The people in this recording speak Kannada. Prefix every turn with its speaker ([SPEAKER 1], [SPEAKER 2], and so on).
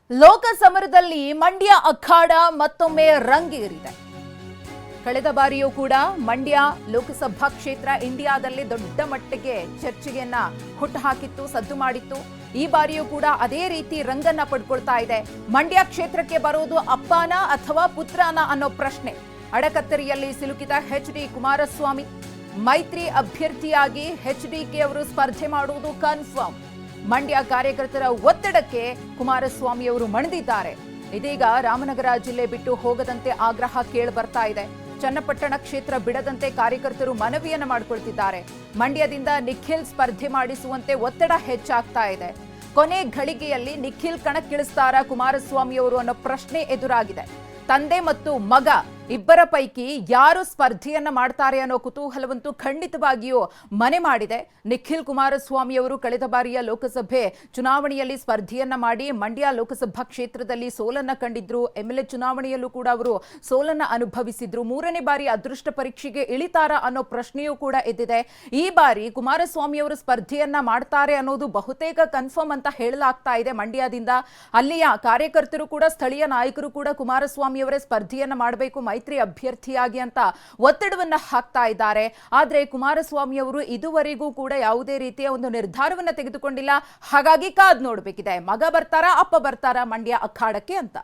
[SPEAKER 1] ಲೋಕಸಮರದಲ್ಲಿ ಮಂಡ್ಯ ಅಖಾಡ ಮತ್ತೊಮ್ಮೆ ರಂಗೇರಿದೆ. ಕಳೆದ ಬಾರಿಯೂ ಕೂಡ ಮಂಡ್ಯ ಲೋಕಸಭಾ ಕ್ಷೇತ್ರ ಇಂಡಿಯಾದಲ್ಲಿ ದೊಡ್ಡ ಮಟ್ಟಿಗೆ ಚರ್ಚೆಯನ್ನ ಹುಟ್ಟುಹಾಕಿತ್ತು, ಸದ್ದು ಮಾಡಿತ್ತು. ಈ ಬಾರಿಯೂ ಕೂಡ ಅದೇ ರೀತಿ ರಂಗನ್ನ ಪಡ್ಕೊಳ್ತಾ ಇದೆ. ಮಂಡ್ಯ ಕ್ಷೇತ್ರಕ್ಕೆ ಬರೋದು ಅಪ್ಪನ ಅಥವಾ ಪುತ್ರನ ಅನ್ನೋ ಪ್ರಶ್ನೆ. ಅಡಕತ್ತರಿಯಲ್ಲಿ ಸಿಲುಕಿದ ಎಚ್.ಡಿ. ಕುಮಾರಸ್ವಾಮಿ ಮೈತ್ರಿ ಅಭ್ಯರ್ಥಿಯಾಗಿ ಎಚ್.ಡಿ.ಕೆ ಅವರು ಸ್ಪರ್ಧೆ ಮಾಡುವುದು ಕನ್ಫರ್ಮ್. ಮಂಡ್ಯ ಕಾರ್ಯಕರ್ತರ ಒತ್ತಡಕ್ಕೆ ಕುಮಾರಸ್ವಾಮಿ ಅವರು ಮಣಿದಿದ್ದಾರೆ. ಇದೀಗ ರಾಮನಗರ ಜಿಲ್ಲೆ ಬಿಟ್ಟು ಹೋಗದಂತೆ ಆಗ್ರಹ ಕೇಳಿ ಬರ್ತಾ ಇದೆ. ಚನ್ನಪಟ್ಟಣ ಕ್ಷೇತ್ರ ಬಿಡದಂತೆ ಕಾರ್ಯಕರ್ತರು ಮನವಿಯನ್ನ ಮಾಡಿಕೊಳ್ತಿದ್ದಾರೆ. ಮಂಡ್ಯದಿಂದ ನಿಖಿಲ್ ಸ್ಪರ್ಧೆ ಮಾಡಿಸುವಂತೆ ಒತ್ತಡ ಹೆಚ್ಚಾಗ್ತಾ ಇದೆ. ಕೊನೆ ಘಳಿಗೆಯಲ್ಲಿ ನಿಖಿಲ್ ಕಣಕ್ಕಿಳಿಸ್ತಾರಾ ಕುಮಾರಸ್ವಾಮಿ ಅವರು ಅನ್ನೋ ಪ್ರಶ್ನೆ ಎದುರಾಗಿದೆ. ತಂದೆ ಮತ್ತು ಮಗ ಇಬ್ಬರ ಪೈಕಿ ಯಾರು ಸ್ಪರ್ಧೆಯನ್ನ ಮಾಡ್ತಾರೆ ಅನ್ನೋ ಕುತೂಹಲವಂತೂ ಖಂಡಿತವಾಗಿಯೂ ಮನೆ ಮಾಡಿದೆ. ನಿಖಿಲ್ ಕುಮಾರಸ್ವಾಮಿ ಅವರು ಕಳೆದ ಬಾರಿಯ ಲೋಕಸಭೆ ಚುನಾವಣೆಯಲ್ಲಿ ಸ್ಪರ್ಧೆಯನ್ನ ಮಾಡಿ ಮಂಡ್ಯ ಲೋಕಸಭಾ ಕ್ಷೇತ್ರದಲ್ಲಿ ಸೋಲನ್ನ ಕಂಡಿದ್ರು. ಎಂಎಲ್ಎ ಚುನಾವಣೆಯಲ್ಲೂ ಕೂಡ ಅವರು ಸೋಲನ್ನ ಅನುಭವಿಸಿದ್ರು. ಮೂರನೇ ಬಾರಿ ಅದೃಷ್ಟ ಪರೀಕ್ಷೆಗೆ ಇಳಿತಾರಾ ಅನ್ನೋ ಪ್ರಶ್ನೆಯೂ ಕೂಡ ಎದ್ದಿದೆ. ಈ ಬಾರಿ ಕುಮಾರಸ್ವಾಮಿ ಅವರು ಸ್ಪರ್ಧೆಯನ್ನ ಮಾಡ್ತಾರೆ ಅನ್ನೋದು ಬಹುತೇಕ ಕನ್ಫರ್ಮ್ ಅಂತ ಹೇಳಲಾಗ್ತಾ ಇದೆ. ಮಂಡ್ಯದಿಂದ ಅಲ್ಲಿಯ ಕಾರ್ಯಕರ್ತರು ಕೂಡ ಸ್ಥಳೀಯ ನಾಯಕರು ಕೂಡ ಕುಮಾರಸ್ವಾಮಿ ಅವರೇ ಸ್ಪರ್ಧೆಯನ್ನ ಮಾಡಬೇಕು ಮೈತ್ರಿ ಅಭ್ಯರ್ಥಿಯಾಗಿ ಅಂತ ಒತ್ತಡವನ್ನ ಹಾಕ್ತಾ ಇದ್ದಾರೆ. ಆದ್ರೆ ಕುಮಾರಸ್ವಾಮಿ ಅವರು ಇದುವರೆಗೂ ಕೂಡ ಯಾವುದೇ ರೀತಿಯ ಒಂದು ನಿರ್ಧಾರವನ್ನ ತೆಗೆದುಕೊಂಡಿಲ್ಲ. ಹಾಗಾಗಿ ಕಾದ್ ನೋಡ್ಬೇಕಿದೆ, ಮಗ ಬರ್ತಾರಾ ಅಪ್ಪ ಬರ್ತಾರಾ ಮಂಡ್ಯ ಅಖಾಡಕ್ಕೆ ಅಂತ.